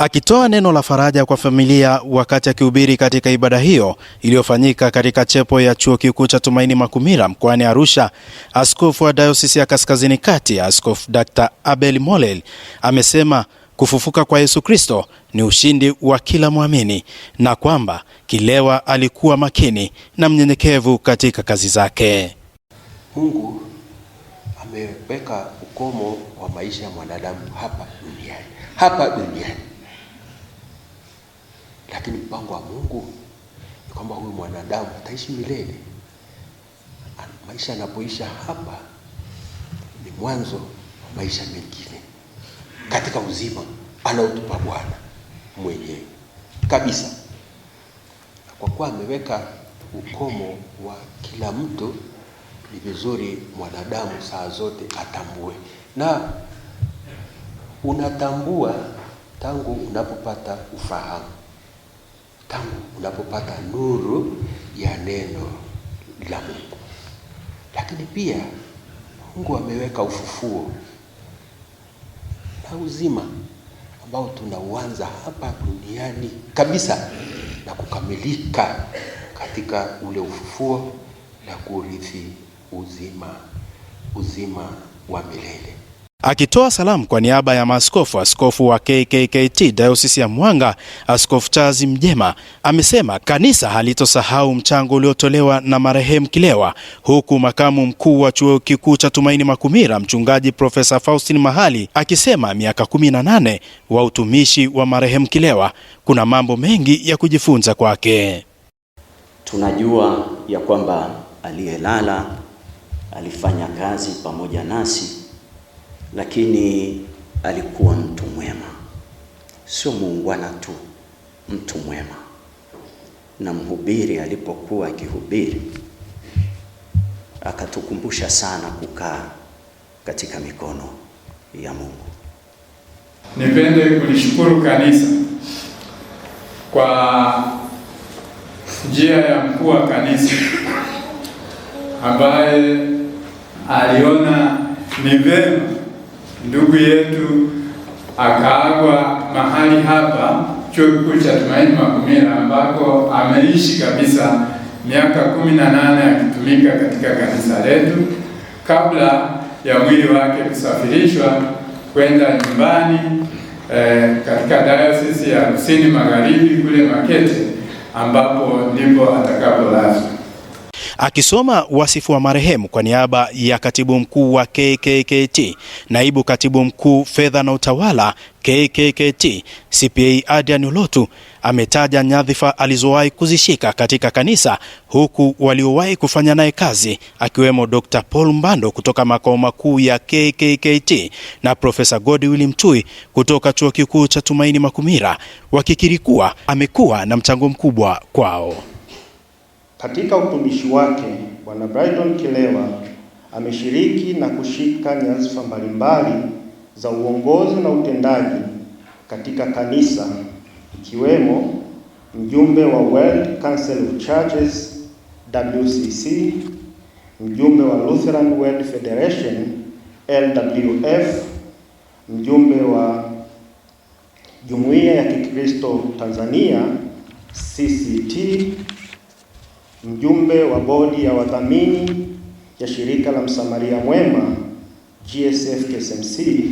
Akitoa neno la faraja kwa familia wakati akihubiri katika ibada hiyo iliyofanyika katika chepo ya Chuo Kikuu cha Tumaini Makumira mkoani Arusha, Askofu wa Dayosisi ya Kaskazini Kati, Askofu Dr. Abel Molel, amesema kufufuka kwa Yesu Kristo ni ushindi wa kila muamini na kwamba Kilewa alikuwa makini na mnyenyekevu katika kazi zake. Mungu ameweka ukomo wa maisha ya mwanadamu hapa duniani. Lakini mpango wa Mungu ni kwamba huyu mwanadamu ataishi milele. Maisha yanapoisha hapa ni mwanzo wa maisha mengine katika uzima anaotupa Bwana mwenyewe kabisa. Kwa kuwa ameweka ukomo wa kila mtu, ni vizuri mwanadamu saa zote atambue, na unatambua tangu unapopata ufahamu, tangu unapopata nuru ya neno la Mungu. Lakini pia Mungu ameweka ufufuo na uzima ambao tunauanza hapa duniani kabisa na kukamilika katika ule ufufuo na kurithi uzima wa milele. Akitoa salamu kwa niaba ya maaskofu, askofu wa KKKT Dayosisi ya Mwanga, Askofu Charles Mjema, amesema kanisa halitosahau mchango uliotolewa na marehemu Kilewa, huku makamu mkuu wa Chuo Kikuu cha Tumaini Makumira, Mchungaji Profesa Faustin Mahali, akisema miaka 18 wa utumishi wa marehemu Kilewa kuna mambo mengi ya kujifunza kwake. Tunajua ya kwamba aliyelala alifanya kazi pamoja nasi, lakini alikuwa mtu mwema, sio muungwana tu, mtu mwema. Na mhubiri alipokuwa akihubiri akatukumbusha sana kukaa katika mikono ya Mungu. Nipende kulishukuru kanisa kwa njia ya mkuu wa kanisa ambaye aliona ni vema ndugu yetu akaagwa mahali hapa Chuo Kikuu cha Tumaini Makumira, ambako ameishi kabisa miaka 18 akitumika katika kanisa letu kabla ya mwili wake kusafirishwa kwenda nyumbani katika Dayosisi ya Kusini Magharibi kule Makete, ambapo ndipo atakapolazwa. Akisoma wasifu wa marehemu kwa niaba ya katibu mkuu wa KKKT, naibu katibu mkuu fedha na utawala KKKT, CPA Adrian Ulotu, ametaja nyadhifa alizowahi kuzishika katika kanisa, huku waliowahi kufanya naye kazi akiwemo Dr. Paul Mbando kutoka makao makuu ya KKKT na Profesa Godwill Mtui kutoka Chuo Kikuu cha Tumaini Makumira, wakikiri kuwa amekuwa na mchango mkubwa kwao. Katika utumishi wake, Bwana Brydon Kilewa ameshiriki na kushika nyadhifa mbalimbali za uongozi na utendaji katika kanisa, ikiwemo mjumbe wa World Council of Churches WCC, mjumbe wa Lutheran World Federation LWF, mjumbe wa Jumuiya ya Kikristo Tanzania CCT, mjumbe wa bodi ya wadhamini ya shirika la Msamaria Mwema GSF KSMC,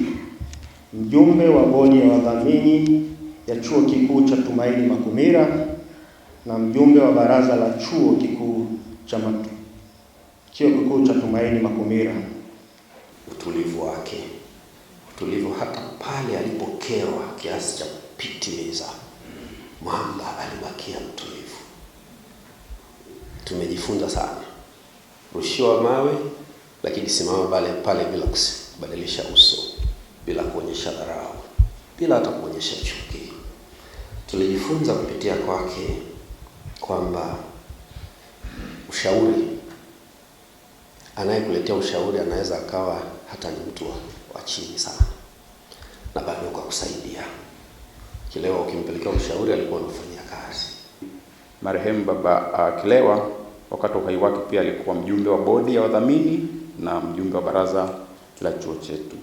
mjumbe wa bodi ya wadhamini ya Chuo Kikuu cha Tumaini Makumira na mjumbe wa baraza la Chuo Kikuu cha Tumaini Makumira. Utulivu hata pale alipokerwa kiasi cha kupitiliza, mwamba alibakia mtulivu. Tumejifunza sana. Rushiwa mawe, lakini simama pale bila kubadilisha uso, bila kuonyesha dharau, bila hata kuonyesha chuki. Tulijifunza kupitia kwake kwamba ushauri, anayekuletea ushauri anaweza akawa hata ni mtu wa chini sana, na bado kwa kusaidia. Kilewa ukimpelekea ushauri alikuwa anafanyia kazi. Marehemu Baba Kilewa wakati wa uhai wake pia alikuwa mjumbe wa bodi ya wadhamini na mjumbe wa baraza la chuo chetu.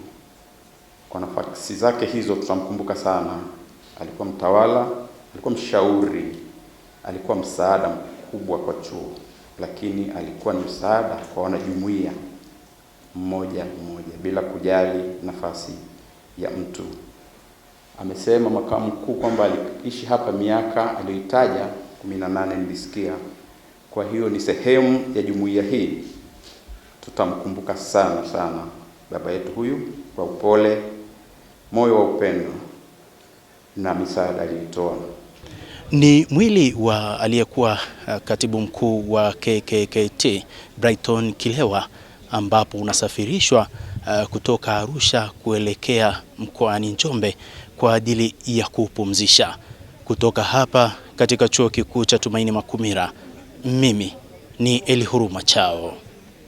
Kwa nafasi zake hizo tutamkumbuka sana alikuwa mtawala, alikuwa mshauri, alikuwa msaada mkubwa kwa chuo, lakini alikuwa ni msaada kwa wanajumuiya mmoja mmoja bila kujali nafasi ya mtu. Amesema makamu mkuu kwamba aliishi hapa miaka aliyoitaja 18 nilisikia. Kwa hiyo ni sehemu ya jumuiya hii. Tutamkumbuka sana sana baba yetu huyu kwa upole, moyo wa upendo na misaada aliyotoa. Ni mwili wa aliyekuwa katibu mkuu wa KKKT Brighton Kilewa, ambapo unasafirishwa kutoka Arusha kuelekea mkoani Njombe kwa ajili ya kupumzisha. Kutoka hapa katika Chuo Kikuu cha Tumaini Makumira, mimi ni Elihuruma Chao.